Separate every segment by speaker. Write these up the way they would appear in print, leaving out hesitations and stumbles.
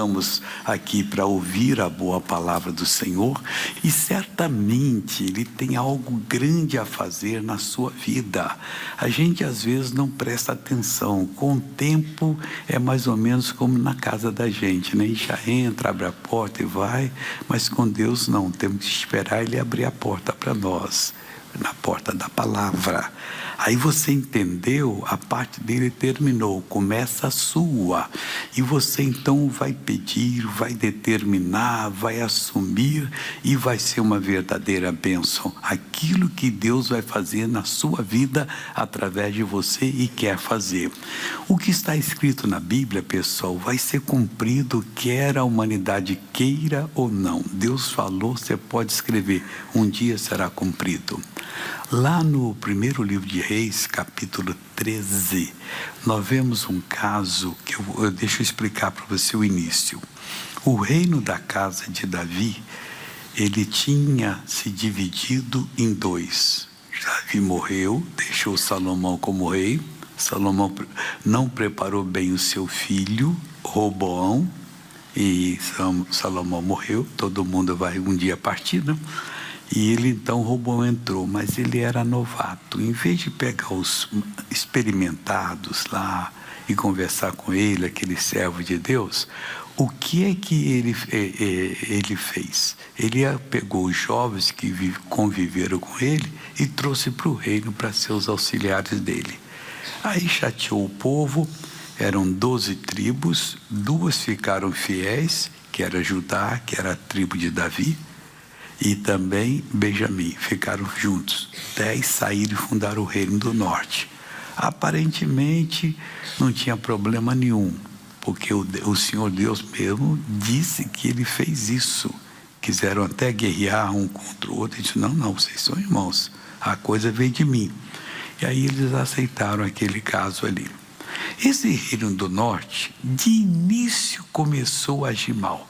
Speaker 1: estamos aqui para ouvir a boa palavra do Senhor e certamente Ele tem algo grande a fazer na sua vida. A gente às vezes não presta atenção. Com o tempo é mais ou menos como na casa da gente, né? A gente já entra, abre a porta e vai, mas com Deus não, temos que esperar Ele abrir a porta para nós, na porta da palavra. Aí você entendeu, a parte dele terminou, começa a sua. E você então vai pedir, vai determinar, vai assumir e vai ser uma verdadeira bênção. Aquilo que Deus vai fazer na sua vida através de você e quer fazer. O que está escrito na Bíblia, pessoal, vai ser cumprido, quer a humanidade queira ou não. Deus falou, você pode escrever, um dia será cumprido. Lá no primeiro livro de Reis, capítulo 13, nós vemos um caso que deixa eu explicar para você o início. O reino da casa de Davi, ele tinha se dividido em dois. Davi morreu, deixou Salomão como rei. Salomão não preparou bem o seu filho, Roboão, e Salomão morreu. Todo mundo vai um dia partir, né? E ele então, Roboão entrou, mas ele era novato. Em vez de pegar os experimentados lá e conversar com ele, aquele servo de Deus, o que é que ele fez? Ele pegou os jovens que conviveram com ele e trouxe para o reino para ser os auxiliares dele. Aí chateou o povo, eram 12 tribos, 2 ficaram fiéis, que era Judá, que era a tribo de Davi, e também Benjamim, ficaram juntos. 10 saíram e fundaram o reino do norte. Aparentemente não tinha problema nenhum, porque o Senhor Deus mesmo disse que ele fez isso. Quiseram até guerrear um contra o outro, e disse, não, vocês são irmãos, a coisa veio de mim. E aí eles aceitaram aquele caso ali. Esse reino do norte, de início começou a agir mal.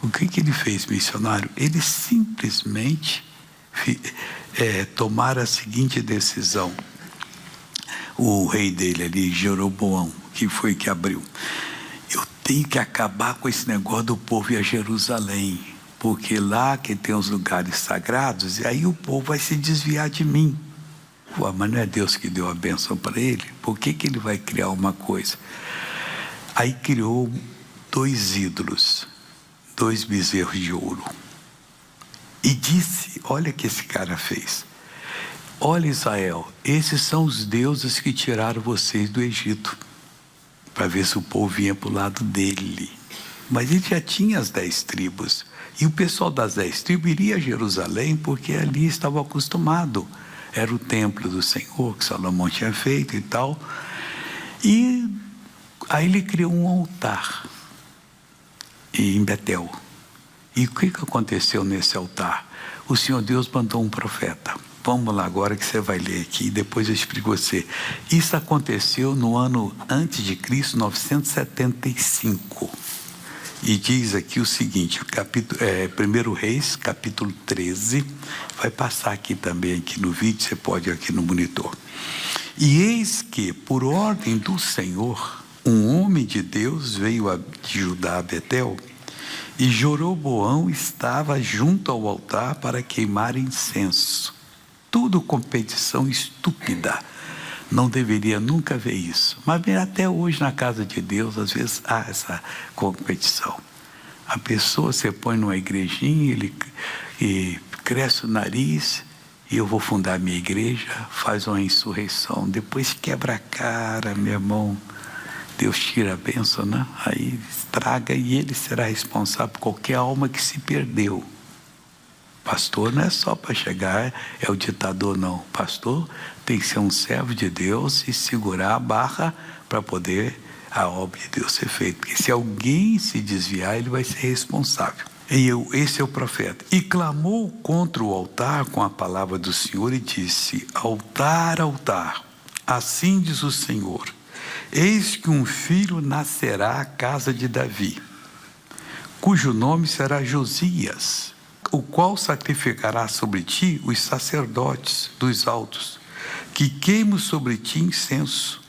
Speaker 1: O que ele fez, missionário? Ele simplesmente tomara a seguinte decisão. O rei dele ali, Jeroboão, que foi que abriu. Eu tenho que acabar com esse negócio do povo ir a Jerusalém, porque lá que tem os lugares sagrados, e aí o povo vai se desviar de mim. Pô, mas não é Deus que deu a bênção para ele? Por que ele vai criar uma coisa? Aí criou 2 ídolos. 2 bezerros de ouro. E disse, olha o que esse cara fez. Olha, Israel, esses são os deuses que tiraram vocês do Egito. Para ver se o povo vinha para o lado dele. Mas ele já tinha as 10 tribos. E o pessoal das 10 tribos iria a Jerusalém porque ali estava acostumado. Era o templo do Senhor que Salomão tinha feito e tal. E aí ele criou um altar em Betel. E o que aconteceu nesse altar? O Senhor Deus mandou um profeta. Vamos lá agora que você vai ler aqui e depois eu explico você. Isso aconteceu no ano antes de Cristo, 975. E diz aqui o seguinte, 1 Reis, capítulo 13, vai passar aqui também aqui no vídeo, você pode ir aqui no monitor. E eis que, por ordem do Senhor, um homem de Deus veio de Judá a Betel, e Jeroboão estava junto ao altar para queimar incenso. Tudo competição estúpida. Não deveria nunca ver isso. Mas até hoje na casa de Deus, às vezes há essa competição. A pessoa se põe numa igrejinha, e cresce o nariz, e eu vou fundar minha igreja, faz uma insurreição. Depois quebra a cara, meu irmão. Deus tira a bênção, né? Aí estraga e ele será responsável por qualquer alma que se perdeu. Pastor não é só para chegar, é o ditador, não. Pastor tem que ser um servo de Deus e segurar a barra para poder a obra de Deus ser feita. Porque se alguém se desviar, ele vai ser responsável. Esse é o profeta. E clamou contra o altar com a palavra do Senhor e disse, altar, altar, assim diz o Senhor, eis que um filho nascerá à casa de Davi, cujo nome será Josias, o qual sacrificará sobre ti os sacerdotes dos altos, que queimam sobre ti incenso.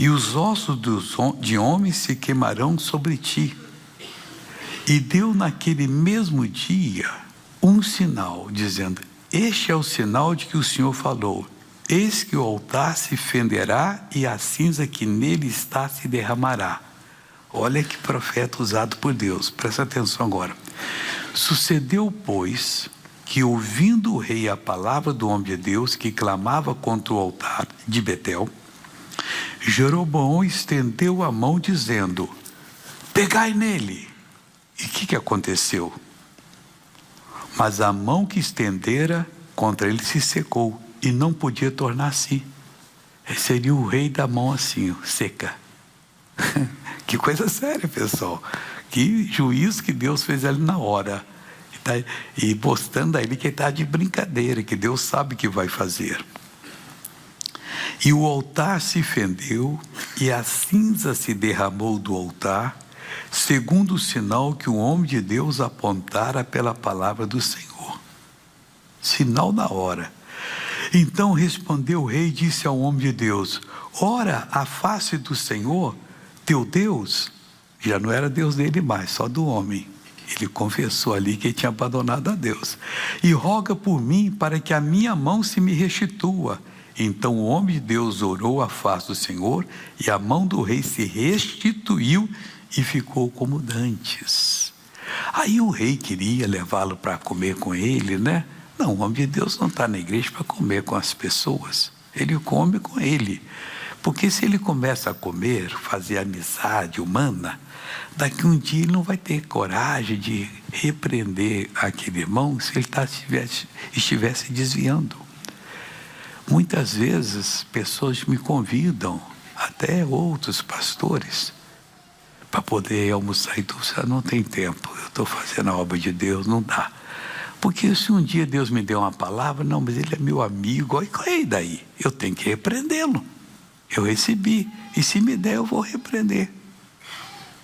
Speaker 1: e os ossos de homens se queimarão sobre ti. E deu naquele mesmo dia um sinal, dizendo: este é o sinal de que o Senhor falou. Eis que o altar se fenderá e a cinza que nele está se derramará. Olha que profeta usado por Deus, presta atenção agora. Sucedeu, pois, que ouvindo o rei a palavra do homem de Deus que clamava contra o altar de Betel, Jeroboão estendeu a mão dizendo: pegai nele. E o que aconteceu? Mas a mão que estendera contra ele se secou e não podia tornar-se. Seria o rei da mão assim, seca. Que coisa séria, pessoal. Que juízo que Deus fez ali na hora. E mostrando a ele que ele está de brincadeira, que Deus sabe o que vai fazer. E o altar se fendeu, e a cinza se derramou do altar, segundo o sinal que o homem de Deus apontara pela palavra do Senhor. Sinal na hora. Então respondeu o rei e disse ao homem de Deus: ora, a face do Senhor, teu Deus, já não era Deus dele mais, só do homem. Ele confessou ali que ele tinha abandonado a Deus. E roga por mim para que a minha mão se me restitua. Então o homem de Deus orou a face do Senhor, e a mão do rei se restituiu e ficou como dantes. Aí o rei queria levá-lo para comer com ele, né? Não, o homem de Deus não está na igreja para comer com as pessoas. Ele come com ele. Porque se ele começa a comer, fazer amizade humana, daqui um dia ele não vai ter coragem de repreender aquele irmão se ele estivesse desviando. Muitas vezes pessoas me convidam, até outros pastores, para poder almoçar. Então, você não tem tempo, eu estou fazendo a obra de Deus, não dá. Porque se um dia Deus me deu uma palavra, não, mas ele é meu amigo, e daí? Eu tenho que repreendê-lo. Eu recebi, e se me der eu vou repreender.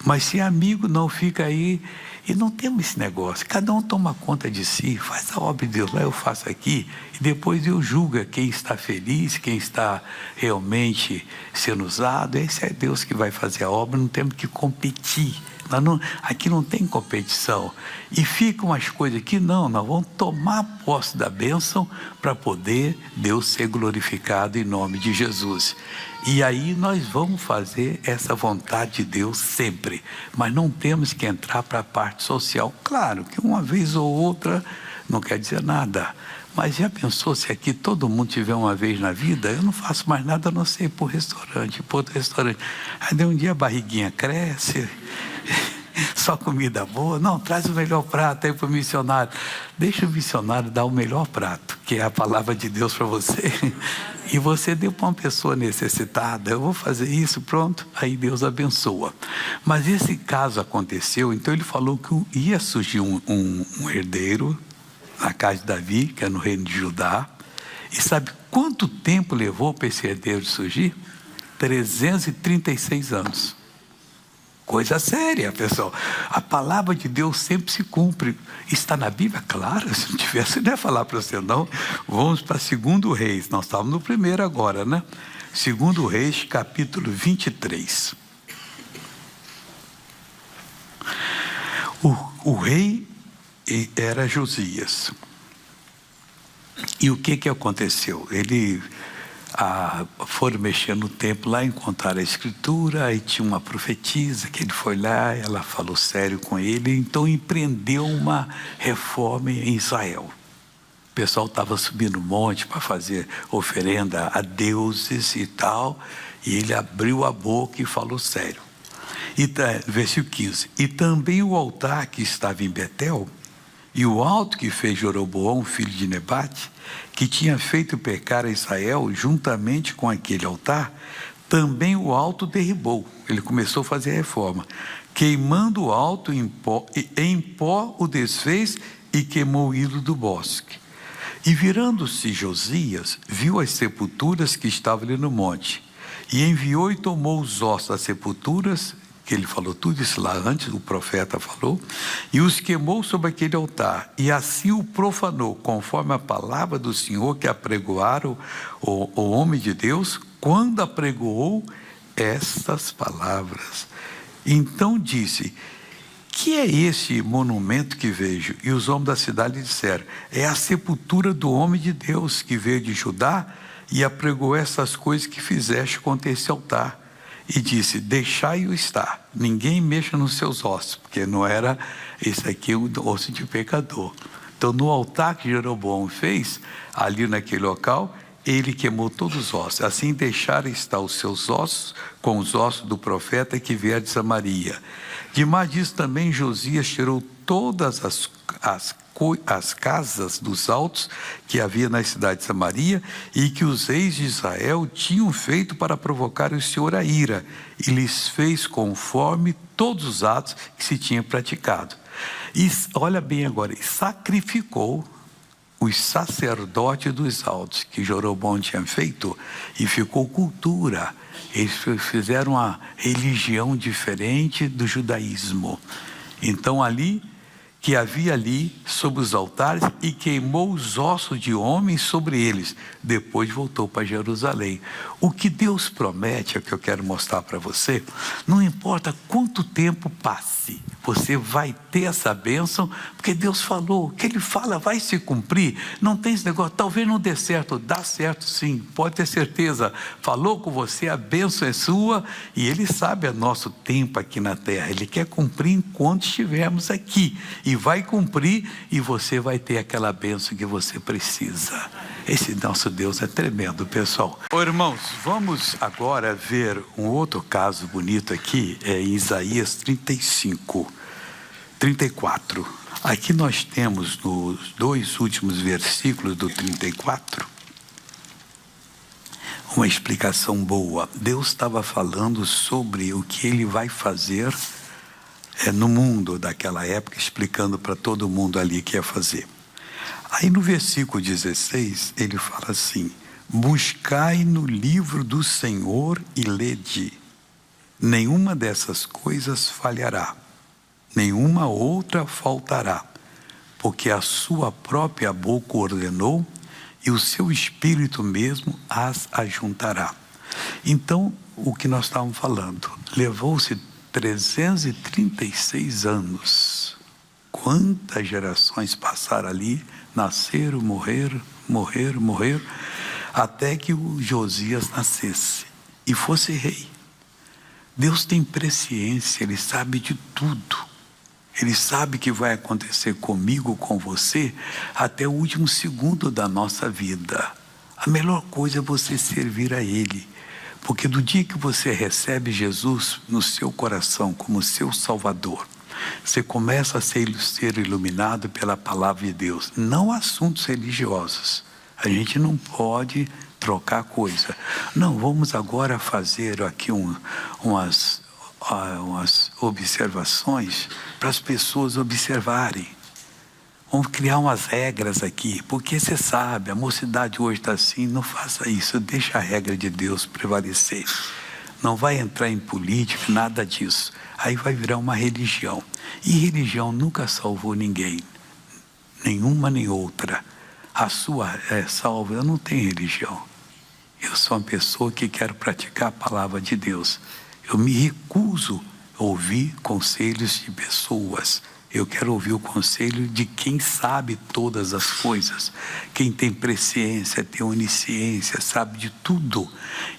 Speaker 1: Mas se amigo não fica aí, e não temos esse negócio, cada um toma conta de si, faz a obra de Deus lá, eu faço aqui, e depois eu julgo quem está feliz, quem está realmente sendo usado. Esse é Deus que vai fazer a obra, não temos que competir. Aqui não tem competição. E ficam as coisas aqui, não, nós vamos tomar posse da bênção para poder Deus ser glorificado em nome de Jesus. E aí nós vamos fazer essa vontade de Deus sempre, mas não temos que entrar para a parte social. Claro que uma vez ou outra não quer dizer nada, mas já pensou se aqui todo mundo tiver uma vez na vida? Eu não faço mais nada a não ser ir para o restaurante, para outro restaurante. Aí um dia a barriguinha cresce, só comida boa. Não, traz o melhor prato aí para o missionário. Deixa o missionário dar o melhor prato, que é a palavra de Deus para você. E você deu para uma pessoa necessitada. Eu vou fazer isso, pronto. Aí Deus abençoa. Mas esse caso aconteceu, então ele falou que ia surgir um herdeiro na casa de Davi, que é no reino de Judá. E sabe quanto tempo levou para esse herdeiro surgir? 336 anos. Coisa séria, pessoal. A palavra de Deus sempre se cumpre. Está na Bíblia? Claro, se não tivesse, eu não ia falar para você, não. Vamos para 2 Reis. Nós estávamos no primeiro agora, né? 2 Reis, capítulo 23. O rei era Josias. E o que aconteceu? Foram mexer no templo lá, encontraram a escritura, aí tinha uma profetisa que ele foi lá, ela falou sério com ele, então empreendeu uma reforma em Israel. O pessoal estava subindo o monte para fazer oferenda a deuses e tal, e ele abriu a boca e falou sério. Versículo 15: e também o altar que estava em Betel, e o alto que fez Jeroboão, filho de Nebate, que tinha feito pecar a Israel juntamente com aquele altar, também o alto derribou. Ele começou a fazer a reforma. Queimando o alto em pó o desfez e queimou o ídolo do bosque. E virando-se Josias, viu as sepulturas que estavam ali no monte, e enviou e tomou os ossos das sepulturas, que ele falou tudo isso lá antes, o profeta falou, e os queimou sobre aquele altar, e assim o profanou, conforme a palavra do Senhor que apregoaram o homem de Deus, quando apregoou estas palavras. Então disse: que é esse monumento que vejo? E os homens da cidade disseram: é a sepultura do homem de Deus que veio de Judá e apregou essas coisas que fizeste contra esse altar. E disse: deixai-o estar, ninguém mexa nos seus ossos, porque não era esse aqui o osso de pecador. Então, no altar que Jeroboão fez, ali naquele local, ele queimou todos os ossos. Assim deixaram estar os seus ossos com os ossos do profeta que vier de Samaria. Demais disso também, Josias tirou todas as casas dos altos que havia na cidade de Samaria e que os reis de Israel tinham feito para provocar o Senhor a ira, e lhes fez conforme todos os atos que se tinha praticado. E olha bem agora, e sacrificou os sacerdotes dos altos que Jeroboão tinha feito, e ficou cultura. Eles fizeram uma religião diferente do judaísmo. Então ali, que havia ali sobre os altares, e queimou os ossos de homens sobre eles. Depois voltou para Jerusalém. O que Deus promete, é o que eu quero mostrar para você, não importa quanto tempo passe, você vai ter essa bênção, porque Deus falou, o que Ele fala vai se cumprir. Não tem esse negócio, talvez não dê certo, dá certo sim, pode ter certeza. Falou com você, a bênção é sua, e Ele sabe o nosso tempo aqui na terra. Ele quer cumprir enquanto estivermos aqui, e vai cumprir, e você vai ter aquela bênção que você precisa. Esse nosso Deus é tremendo, pessoal. Ô, irmãos, vamos agora ver um outro caso bonito aqui, em Isaías 34. Aqui nós temos nos 2 últimos versículos do 34, uma explicação boa. Deus estava falando sobre o que Ele vai fazer no mundo daquela época, explicando para todo mundo ali o que ia fazer. Aí no versículo 16, ele fala assim: buscai no livro do Senhor e lede, nenhuma dessas coisas falhará, nenhuma outra faltará, porque a sua própria boca ordenou, e o seu espírito mesmo as ajuntará. Então, o que nós estávamos falando, levou-se 336 anos. Quantas gerações passaram ali, nasceram, morreram, até que o Josias nascesse e fosse rei. Deus tem presciência, Ele sabe de tudo. Ele sabe que vai acontecer comigo, com você, até o último segundo da nossa vida. A melhor coisa é você servir a Ele, porque do dia que você recebe Jesus no seu coração como seu Salvador, você começa a ser iluminado pela palavra de Deus, não assuntos religiosos. A gente não pode trocar coisa. Não, vamos agora fazer aqui umas observações para as pessoas observarem. Vamos criar umas regras aqui, porque você sabe, a mocidade hoje está assim, não faça isso, deixa a regra de Deus prevalecer. Não vai entrar em política, nada disso. Aí vai virar uma religião. E religião nunca salvou ninguém. Nenhuma nem outra. A sua é salva. Eu não tenho religião. Eu sou uma pessoa que quero praticar a palavra de Deus. Eu me recuso a ouvir conselhos de pessoas. Eu quero ouvir o conselho de quem sabe todas as coisas, quem tem presciência, tem onisciência, sabe de tudo.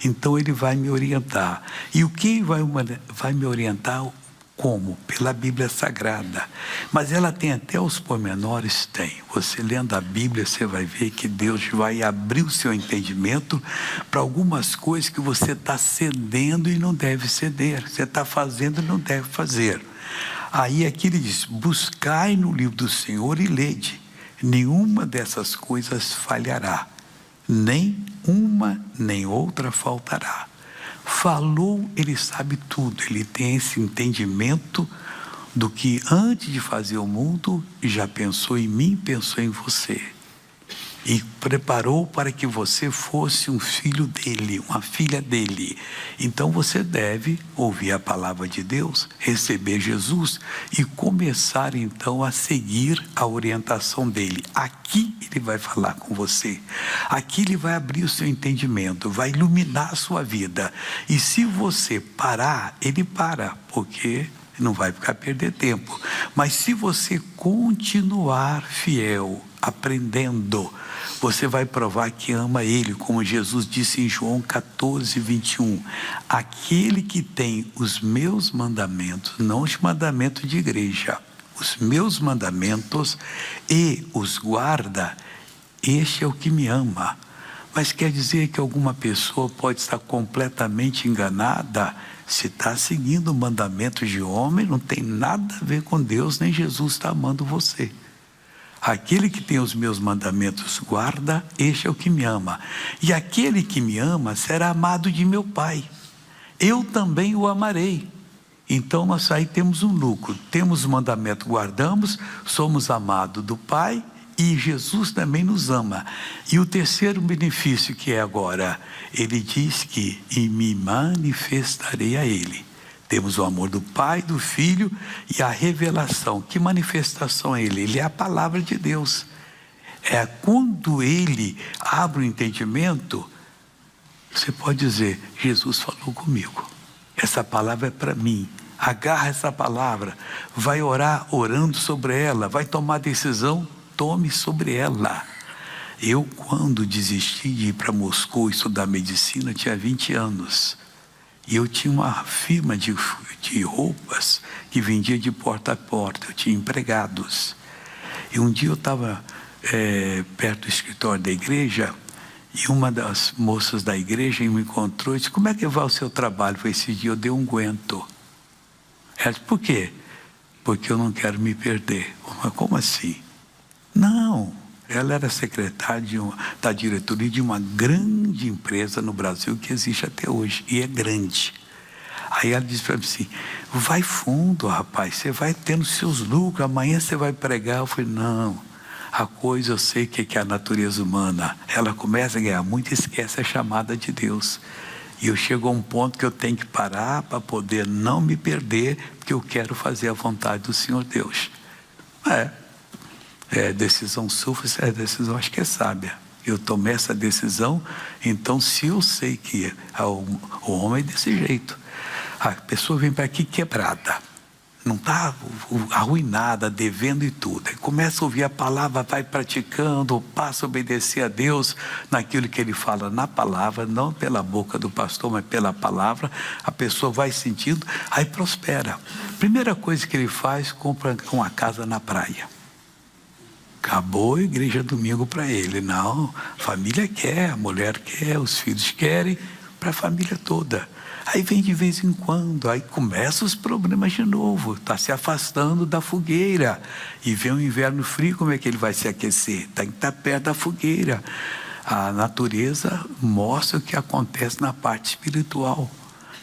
Speaker 1: Então Ele vai me orientar. E o que vai me orientar? Como? Pela Bíblia Sagrada. Mas ela tem até os pormenores, tem. Você lendo a Bíblia, você vai ver que Deus vai abrir o seu entendimento para algumas coisas que você está cedendo e não deve ceder. Você está fazendo e não deve fazer. Aí aqui ele diz: buscai no livro do Senhor e lede, nenhuma dessas coisas falhará, nem uma nem outra faltará. Falou, Ele sabe tudo, Ele tem esse entendimento do que antes de fazer o mundo, já pensou em mim, pensou em você. e preparou para que você fosse um filho dele, uma filha dele. Então você deve ouvir a palavra de Deus, receber Jesus e começar então a seguir a orientação dele. Aqui ele vai falar com você, aqui ele vai abrir o seu entendimento, vai iluminar a sua vida. E se você parar, ele para, porque não vai ficar perder tempo. Mas se você continuar fiel, aprendendo, você vai provar que ama ele, como Jesus disse em João 14, 21. Aquele que tem os meus mandamentos, não os mandamentos de igreja, os meus mandamentos e os guarda, este é o que me ama. Mas quer dizer que alguma pessoa pode estar completamente enganada? Se está seguindo mandamentos de homem, não tem nada a ver com Deus, nem Jesus está amando você. Aquele que tem os meus mandamentos guarda, este é o que me ama. E aquele que me ama será amado de meu Pai. Eu também o amarei. Então nós aí temos um lucro. Temos o mandamento, guardamos, somos amados do Pai e Jesus também nos ama. E o terceiro benefício que é agora, ele diz que e me manifestarei a ele. Temos o amor do Pai, do Filho e a revelação. Que manifestação é ele? Ele é a palavra de Deus. É quando ele abre o entendimento, você pode dizer, Jesus falou comigo. Essa palavra é para mim. Agarra essa palavra. Vai orar orando sobre ela. Vai tomar decisão, tome sobre ela. Eu, quando desisti de ir para Moscou estudar medicina, tinha 20 anos. E eu tinha uma firma de roupas que vendia de porta a porta. Eu tinha empregados. E um dia eu estava perto do escritório da igreja e uma das moças da igreja me encontrou e disse, como é que vai o seu trabalho? Foi esse dia eu dei um aguento. Ela disse, por quê? Porque eu não quero me perder. Mas como assim? Não. Ela era secretária da diretoria de uma grande empresa no Brasil que existe até hoje, e é grande. Aí ela disse para mim assim, vai fundo, rapaz, você vai tendo seus lucros, amanhã você vai pregar. Eu falei, não, a coisa eu sei que é a natureza humana. Ela começa a ganhar muito e esquece a chamada de Deus. E eu chego a um ponto que eu tenho que parar para poder não me perder, porque eu quero fazer a vontade do Senhor Deus. Decisão sua, decisão acho que é sábia. Eu tomei essa decisão, então se eu sei que o homem é desse jeito, a pessoa vem para aqui quebrada, não está arruinada, devendo e tudo. Aí começa a ouvir a palavra, vai praticando, passa a obedecer a Deus naquilo que ele fala na palavra, não pela boca do pastor, mas pela palavra. A pessoa vai sentindo, aí prospera. Primeira coisa que ele faz, compra uma casa na praia. Acabou a igreja domingo para ele. Não, a família quer, a mulher quer, os filhos querem, para a família toda. Aí vem de vez em quando, aí começam os problemas de novo, está se afastando da fogueira. E vem o inverno frio, como é que ele vai se aquecer? Tem que estar perto da fogueira. A natureza mostra o que acontece na parte espiritual.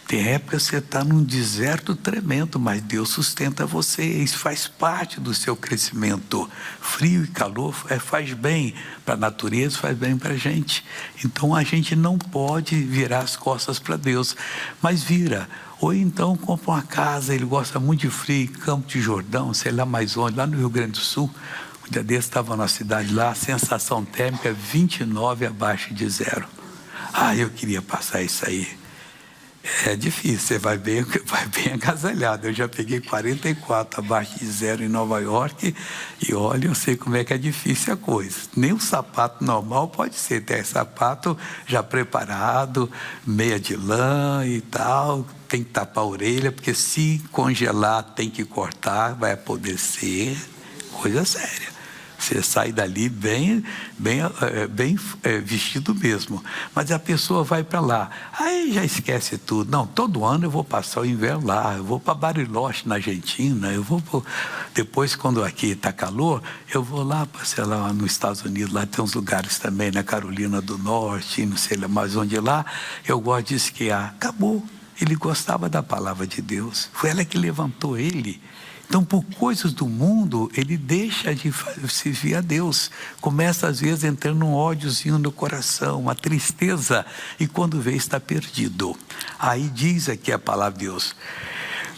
Speaker 1: Tem época que você está num deserto tremendo, mas Deus sustenta você. Isso faz parte do seu crescimento. Frio e calor faz bem para a natureza, faz bem para a gente. Então a gente não pode virar as costas para Deus, mas vira. Ou então compra uma casa, ele gosta muito de frio, Campo de Jordão, sei lá mais onde, lá no Rio Grande do Sul. Um dia desse estava na cidade lá, a sensação térmica 29 abaixo de zero. Eu queria passar isso aí. É difícil, você vai bem agasalhado. Eu já peguei 44 abaixo de zero em Nova York e olha, eu sei como é que é difícil a coisa. Nem um sapato normal pode ser, tem sapato já preparado, meia de lã e tal, tem que tapar a orelha, porque se congelar tem que cortar, vai apodrecer, coisa séria. Você sai dali bem vestido mesmo. Mas a pessoa vai para lá. Aí já esquece tudo. Não, todo ano eu vou passar o inverno lá. Eu vou para Bariloche, na Argentina. Depois, quando aqui está calor, eu vou lá, sei lá, nos Estados Unidos. Lá tem uns lugares também, na Carolina do Norte, não sei lá mais onde lá. Eu gosto de esquiar. Acabou. Ele gostava da palavra de Deus. Foi ela que levantou ele. Então, por coisas do mundo, ele deixa de servir a Deus. Começa, às vezes, entrando um ódiozinho no coração, uma tristeza, e quando vê, está perdido. Aí diz aqui a palavra de Deus: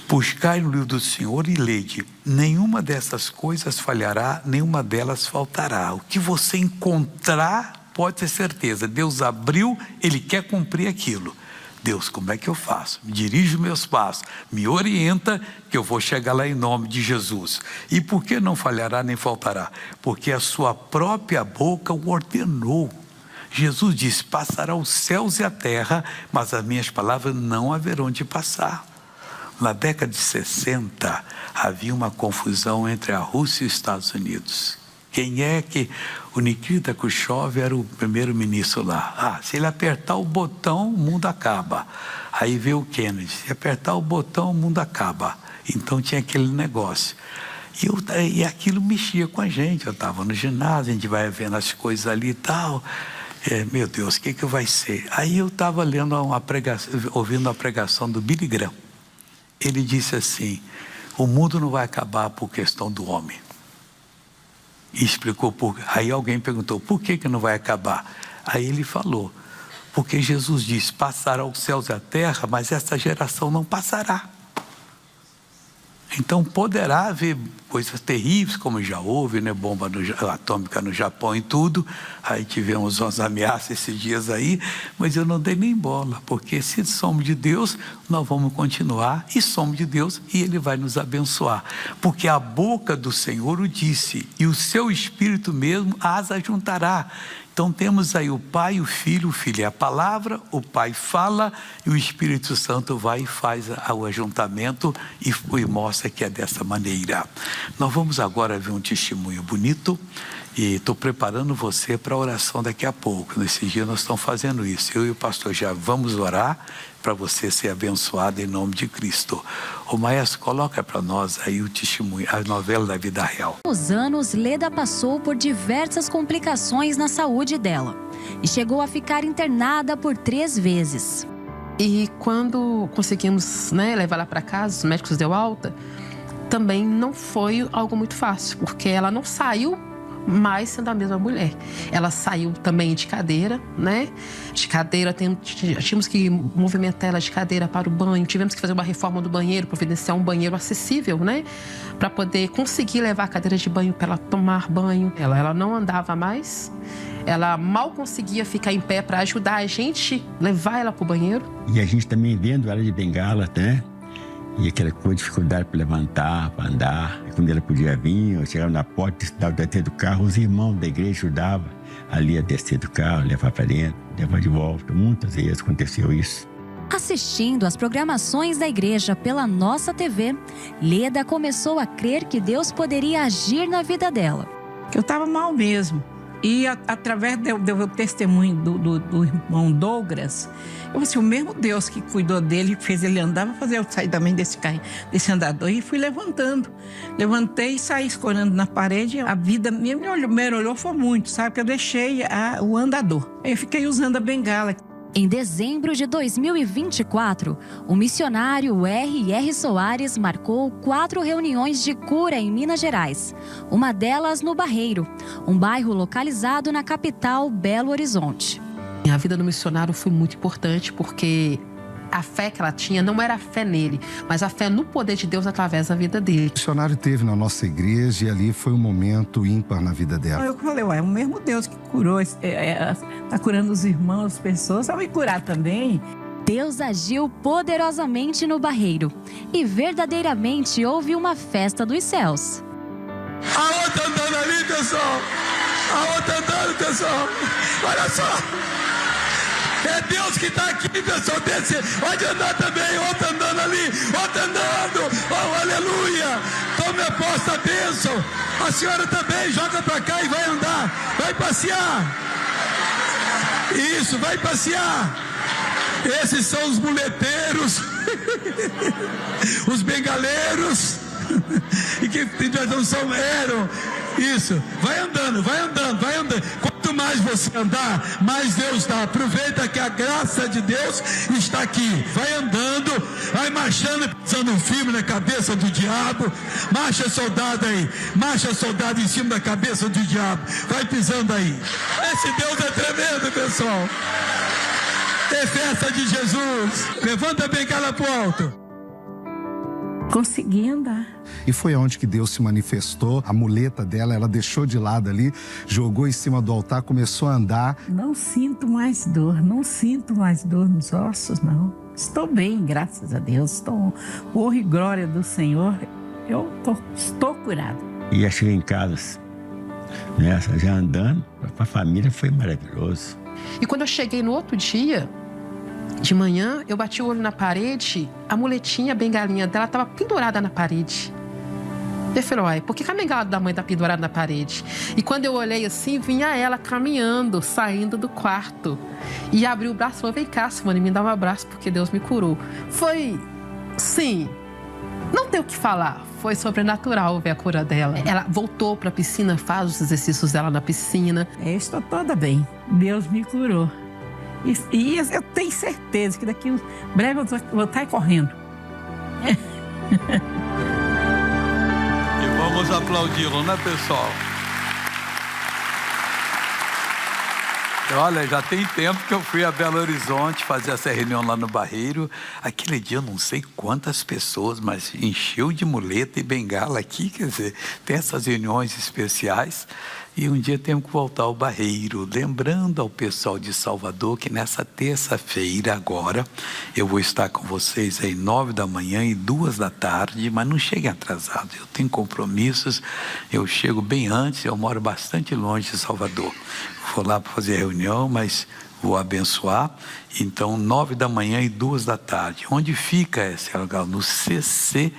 Speaker 1: buscai no livro do Senhor e lede. Nenhuma dessas coisas falhará, nenhuma delas faltará. O que você encontrar, pode ter certeza. Deus abriu, Ele quer cumprir aquilo. Deus, como é que eu faço? Me dirige os meus passos, me orienta, que eu vou chegar lá em nome de Jesus. E por que não falhará nem faltará? Porque a sua própria boca o ordenou. Jesus disse: passará os céus e a terra, mas as minhas palavras não haverão de passar. Na década de 60, havia uma confusão entre a Rússia e os Estados Unidos. Quem é que... O Nikita Khrushchev era o primeiro-ministro lá. Se ele apertar o botão, o mundo acaba. Aí veio o Kennedy: se apertar o botão, o mundo acaba. Então tinha aquele negócio. E aquilo mexia com a gente. Eu estava no ginásio, a gente vai vendo as coisas ali e tal. Meu Deus, o que vai ser? Aí eu estava lendo ouvindo a pregação do Billy Graham. Ele disse assim: o mundo não vai acabar por questão do homem. E explicou aí alguém perguntou: por que não vai acabar? Aí ele falou: porque Jesus disse: passará os céus e a terra, mas essa geração não passará. Então poderá haver coisas terríveis, como já houve, né? Bomba atômica no Japão e tudo. Aí tivemos umas ameaças esses dias aí, mas eu não dei nem bola, porque se somos de Deus, nós vamos continuar, e somos de Deus, e Ele vai nos abençoar. Porque a boca do Senhor o disse, e o seu Espírito mesmo as ajuntará. Então temos aí o Pai e o Filho é a palavra, o Pai fala e o Espírito Santo vai e faz o ajuntamento e mostra que é dessa maneira. Nós vamos agora ver um testemunho bonito e estou preparando você para a oração daqui a pouco. Nesse dia nós estamos fazendo isso. Eu e o pastor já vamos orar para você ser abençoado em nome de Cristo. O maestro, coloca para nós aí o testemunho, a novela da vida real.
Speaker 2: Nos anos, Leda passou por diversas complicações na saúde dela e chegou a ficar internada por 3 vezes.
Speaker 3: E quando conseguimos, levar ela para casa, os médicos deu alta, também não foi algo muito fácil, porque ela não saiu mais sendo a mesma mulher. Ela saiu também de cadeira, De cadeira, tínhamos que movimentar ela de cadeira para o banho, tivemos que fazer uma reforma do banheiro, providenciar um banheiro acessível, Para poder conseguir levar a cadeira de banho para ela tomar banho. Ela não andava mais, ela mal conseguia ficar em pé para ajudar a gente levar ela para o banheiro.
Speaker 4: E a gente também vendo ela de bengala, E aquela coisa, dificuldade para levantar, para andar. E quando ela podia vir, eu chegava na porta, estava dentro do carro, os irmãos da igreja ajudavam ali a descer do carro, levar para dentro, levar de volta. Muitas vezes aconteceu isso.
Speaker 2: Assistindo às programações da igreja pela nossa TV, Leda começou a crer que Deus poderia agir na vida dela.
Speaker 5: Eu estava mal mesmo. E através do testemunho do irmão Douglas, eu falei assim: o mesmo Deus que cuidou dele, que fez ele andar, vai fazer eu sair também desse carro, desse andador. E fui levantando. Levantei e saí escorando na parede. A vida me melhorou foi muito, sabe? Porque eu deixei o andador. Aí eu fiquei usando a bengala.
Speaker 2: Em dezembro de 2024, o missionário R.R. Soares marcou 4 reuniões de cura em Minas Gerais. Uma delas no Barreiro, um bairro localizado na capital Belo Horizonte.
Speaker 3: A vida do missionário foi muito importante porque a fé que ela tinha não era a fé nele, mas a fé no poder de Deus através da vida dele.
Speaker 6: O missionário teve na nossa igreja e ali foi um momento ímpar na vida dela.
Speaker 5: Eu falei: é o mesmo Deus que curou, está curando os irmãos, as pessoas, vai me curar também.
Speaker 2: Deus agiu poderosamente no Barreiro e verdadeiramente houve uma festa dos céus.
Speaker 1: A outra andando ali, pessoal! A outra andando, pessoal! Olha só! É Deus que está aqui, pessoal. Desce. Pode andar também. Outra andando ali. Outra andando. Oh, aleluia. Tome a posse da bênção. A senhora também. Joga para cá e vai andar. Vai passear. Isso, vai passear. Esses são os muleteiros. Os bengaleiros. E que não eram. Isso. Vai andando, vai andando, vai andando.
Speaker 7: Quanto mais você andar, mais Deus dá. Aproveita que a graça de Deus está aqui. Vai andando, vai marchando, pisando um filme na cabeça do diabo. Marcha, soldado aí. Marcha, soldado em cima da cabeça do diabo. Vai pisando aí. Esse Deus é tremendo, pessoal. É festa de Jesus. Levanta a bengala pro alto.
Speaker 5: Consegui andar.
Speaker 6: E foi onde que Deus se manifestou. A muleta dela, ela deixou de lado ali, jogou em cima do altar, começou a andar.
Speaker 5: Não sinto mais dor, não sinto mais dor nos ossos, não. Estou bem, graças a Deus. Estou honra e glória do Senhor. Estou curada.
Speaker 4: E ia chegar em casa, né, já andando, para a família foi maravilhoso.
Speaker 3: E quando eu cheguei no outro dia, de manhã, eu bati o olho na parede, a muletinha, a bengalinha dela estava pendurada na parede. Eu falei, uai, por que a bengala da mãe está pendurada na parede? E quando eu olhei assim, vinha ela caminhando, saindo do quarto. E abriu o braço e falou, vem cá, Simone, me dá um abraço, porque Deus me curou. Foi, sim, não tem o que falar. Foi sobrenatural ver a cura dela. Ela voltou para a piscina, faz os exercícios dela na piscina.
Speaker 5: Eu estou toda bem. Deus me curou. E eu tenho certeza que daqui breve eu vou estar correndo.
Speaker 1: E vamos aplaudi-lo, né, pessoal? Olha, já tem tempo que eu fui a Belo Horizonte fazer essa reunião lá no Barreiro. Aquele dia eu não sei quantas pessoas, mas encheu de muleta e bengala aqui, quer dizer, tem essas reuniões especiais. E um dia temos que voltar ao Barreiro, lembrando ao pessoal de Salvador que nessa terça-feira agora, eu vou estar com vocês aí 9 da manhã e 2 da tarde, mas não cheguem atrasados, eu tenho compromissos, eu chego bem antes, eu moro bastante longe de Salvador. Vou lá para fazer a reunião, mas vou abençoar. Então, 9 da manhã e 2 da tarde. Onde fica esse lugar? No CCBA.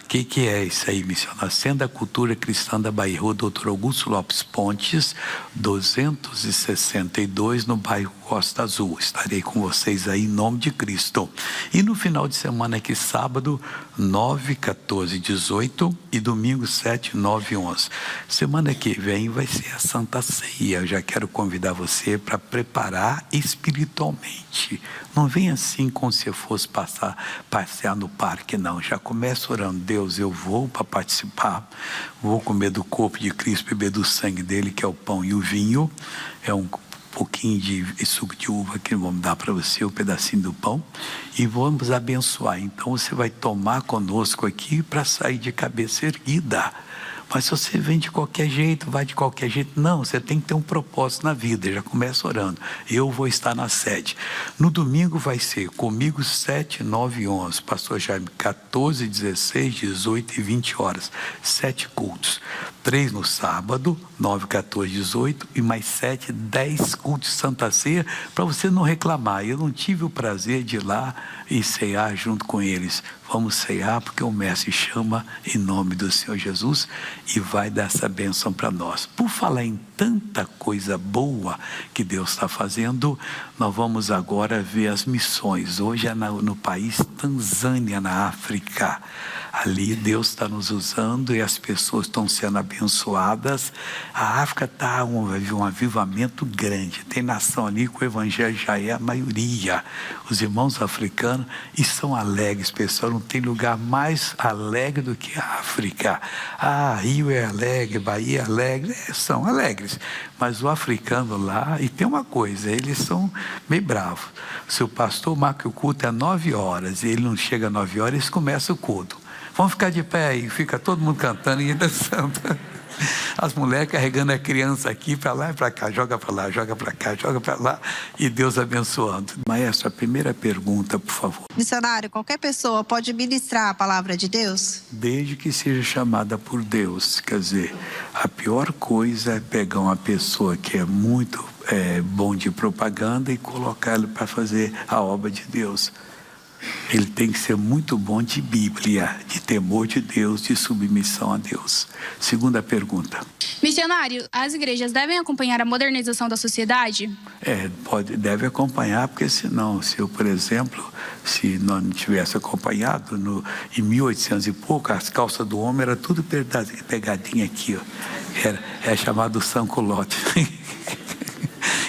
Speaker 1: O que é isso aí, missionário? Centro da Cultura Cristã da Bahia, Rua Dr. Augusto Lopes Pontes, 262, no bairro Costa Azul. Estarei com vocês aí em nome de Cristo. E no final de semana aqui, sábado, 9, 14, 18 e domingo 7, 9 e 11. Semana que vem vai ser a Santa Ceia. Eu já quero convidar você para preparar espiritualmente. Não vem assim como se fosse passear no parque, não. Já começa orando, Deus, eu vou para participar, vou comer do corpo de Cristo, beber do sangue dele, que é o pão e o vinho. É um pouquinho de suco de uva que vamos dar para você, um pedacinho do pão, e vamos abençoar. Então você vai tomar conosco aqui para sair de cabeça erguida. Mas se você vem de qualquer jeito, vai de qualquer jeito, não, você tem que ter um propósito na vida. Já começa orando, eu vou estar na sede. No domingo vai ser comigo 7, 9 e 11, pastor Jaime, 14, 16, 18 e 20 horas, 7 cultos. 3 no sábado, 9, 14, 18 e mais 7, 10 cultos de Santa Ceia, para você não reclamar. Eu não tive o prazer de ir lá e ceiar junto com eles. Vamos ceiar porque o mestre chama em nome do Senhor Jesus e vai dar essa bênção para nós. Por falar em tanta coisa boa que Deus está fazendo, nós vamos agora ver as missões. Hoje é no país Tanzânia, na África. Ali Deus está nos usando e as pessoas estão sendo abençoadas. A África está um avivamento grande. Tem nação ali que o evangelho já é a maioria. Os irmãos africanos e são alegres, pessoal. Não tem lugar mais alegre do que a África. Rio é alegre, Bahia é alegre, são alegres. Mas o africano lá, e tem uma coisa, eles são meio bravos. Se o pastor marca o culto às 9 horas e ele não chega às 9 horas, eles começam o culto. Vamos ficar de pé e fica todo mundo cantando e dançando. As mulheres carregando a criança aqui para lá e para cá, joga para lá, joga para cá, joga para lá, e Deus abençoando. Maestro, a primeira pergunta, por favor.
Speaker 8: Missionário, qualquer pessoa pode ministrar a palavra de Deus?
Speaker 1: Desde que seja chamada por Deus. Quer dizer, a pior coisa é pegar uma pessoa que é muito bom de propaganda e colocar ele para fazer a obra de Deus. Ele tem que ser muito bom de Bíblia, de temor de Deus, de submissão a Deus. Segunda pergunta.
Speaker 9: Missionário, as igrejas devem acompanhar a modernização da sociedade?
Speaker 1: Deve acompanhar, porque senão, se eu, por exemplo, se nós não tivesse acompanhado, em 1800 e pouco, as calças do homem eram tudo pegadinha aqui, ó. É chamado sans-culotte.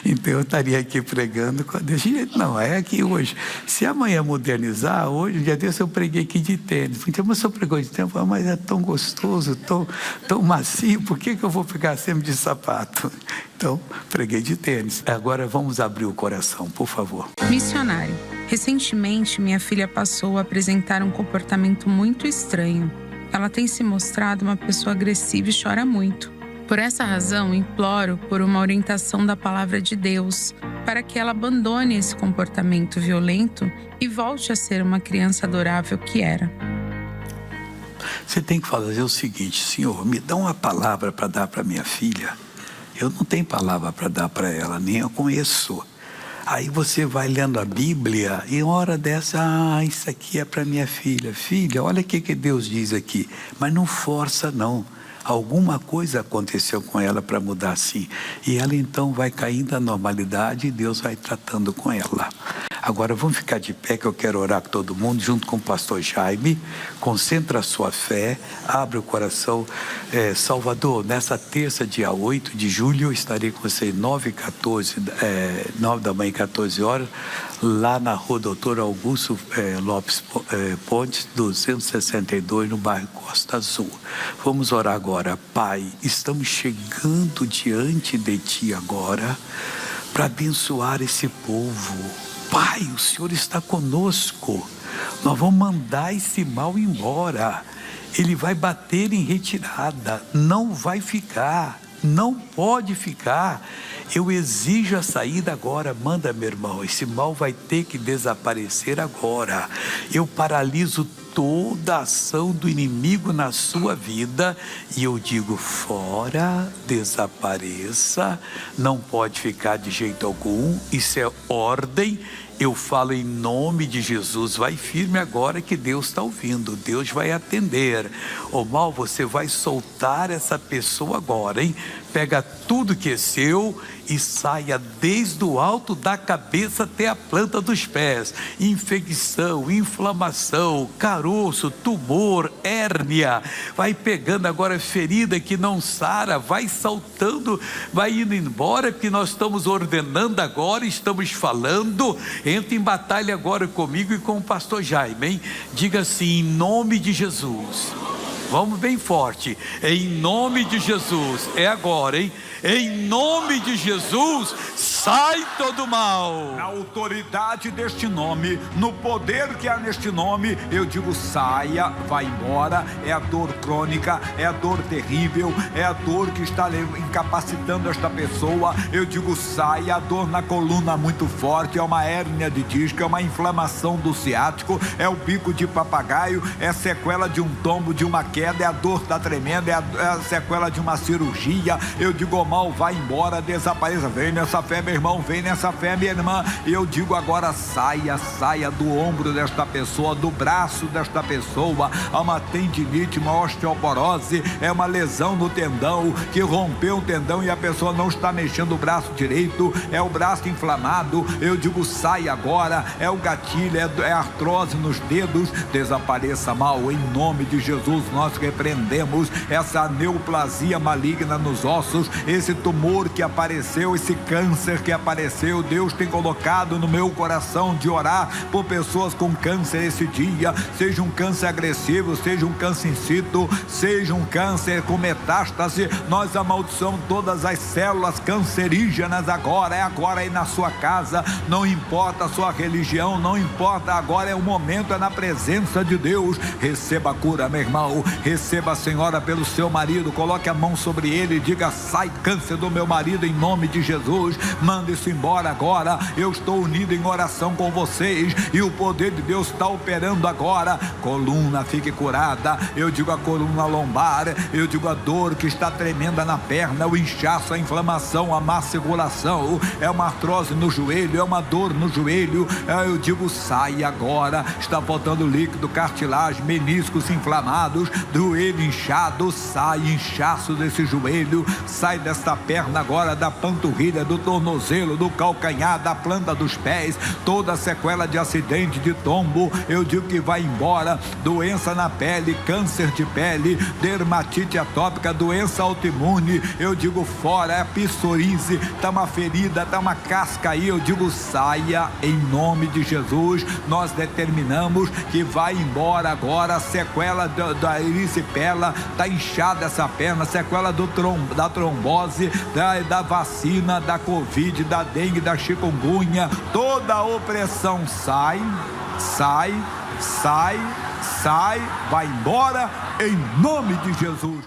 Speaker 1: Então eu estaria aqui pregando desse jeito. Não, é aqui hoje. Se amanhã modernizar, hoje, um dia desse eu preguei aqui de tênis. Então, mas o senhor pregou de tênis? Mas é tão gostoso, tão macio, por que eu vou pegar sempre de sapato? Então, preguei de tênis. Agora vamos abrir o coração, por favor.
Speaker 10: Missionário, recentemente minha filha passou a apresentar um comportamento muito estranho. Ela tem se mostrado uma pessoa agressiva e chora muito. Por essa razão, imploro por uma orientação da palavra de Deus para que ela abandone esse comportamento violento e volte a ser uma criança adorável que era.
Speaker 1: Você tem que fazer o seguinte: Senhor, me dá uma palavra para dar para minha filha. Eu não tenho palavra para dar para ela, nem eu conheço. Aí você vai lendo a Bíblia e uma hora dessa, isso aqui é para minha filha. Filha, olha o que Deus diz aqui. Mas não força não. Alguma coisa aconteceu com ela para mudar assim. E ela então vai caindo na normalidade e Deus vai tratando com ela. Agora vamos ficar de pé que eu quero orar com todo mundo, junto com o pastor Jaime. Concentra a sua fé, abre o coração. Salvador, nessa terça, dia 8 de julho, eu estarei com você 9 da manhã, 14 horas, lá na rua Doutor Augusto Lopes Pontes, 262, no bairro Costa Azul. Vamos orar agora. Pai, estamos chegando diante de Ti agora para abençoar esse povo. Pai, o Senhor está conosco. Nós vamos mandar esse mal embora. Ele vai bater em retirada. Não vai ficar. Não pode ficar. Eu exijo a saída agora. Manda, meu irmão. Esse mal vai ter que desaparecer agora. Eu paraliso toda a ação do inimigo na sua vida e eu digo: fora, desapareça, não pode ficar de jeito algum. Isso é ordem. Eu falo em nome de Jesus. Vai firme agora que Deus está ouvindo. Deus vai atender. Ô mal, você vai soltar essa pessoa agora, hein? Pega tudo que é seu e saia desde o alto da cabeça até a planta dos pés. Infecção, inflamação, caroço, tumor, hérnia. Vai pegando agora ferida que não sara, vai saltando, vai indo embora, porque nós estamos ordenando agora, estamos falando. Entre em batalha agora comigo e com o pastor Jaime, hein? Diga assim: em nome de Jesus. Vamos bem forte. Em nome de Jesus. É agora, hein? Em nome de Jesus, sai todo mal.
Speaker 11: Na autoridade deste nome, no poder que há neste nome, eu digo: saia, vai embora. É a dor crônica, é a dor terrível, é a dor que está incapacitando esta pessoa. Eu digo: saia. A dor na coluna muito forte, é uma hérnia de disco, é uma inflamação do ciático, é o bico de papagaio, é sequela de um tombo, de uma queda, é a dor está tremenda, é a sequela de uma cirurgia. Eu digo: o mal vai embora, desapareça. Vem nessa fé, meu irmão, vem nessa fé, minha irmã. Eu digo agora: saia, saia do ombro desta pessoa, do braço desta pessoa. Há uma tendinite, uma osteoporose, é uma lesão no tendão, que rompeu o tendão e a pessoa não está mexendo o braço direito, é o braço inflamado. Eu digo: sai agora. É o gatilho, é artrose nos dedos. Desapareça mal, em nome de Jesus. Nós repreendemos essa neoplasia maligna nos ossos, esse tumor que apareceu, esse câncer que apareceu. Deus tem colocado no meu coração de orar por pessoas com câncer esse dia, seja um câncer agressivo, seja um câncer in situ, seja um câncer com metástase. Nós amaldiçoamos todas as células cancerígenas agora. É agora aí na sua casa, não importa a sua religião, não importa, agora é o momento, é na presença de Deus. Receba a cura, meu irmão, receba a senhora pelo seu marido, coloque a mão sobre ele e diga: sai câncer do meu marido em nome de Jesus. manda isso embora agora. Eu estou unido em oração com vocês e o poder de Deus está operando agora. Coluna fique curada, eu digo a coluna lombar, eu digo a dor que está tremenda na perna, o inchaço, a inflamação, a má circulação, é uma artrose no joelho, é uma dor no joelho, eu digo sai agora. Está faltando líquido, cartilagem, meniscos inflamados, joelho inchado, sai inchaço desse joelho, sai desta perna agora, da panturrilha, do tornozelo, do calcanhar, da planta dos pés, toda sequela de acidente, de tombo, eu digo que vai embora. Doença na pele, câncer de pele, dermatite atópica, doença autoimune, eu digo fora, é psoríase, tá uma ferida, tá uma casca aí, eu digo saia em nome de Jesus. Nós determinamos que vai embora agora. A sequela da erisipela, tá inchada essa perna, sequela da trombose, da vacina, da Covid, da dengue, da chikungunya, toda a opressão sai, vai embora em nome de Jesus.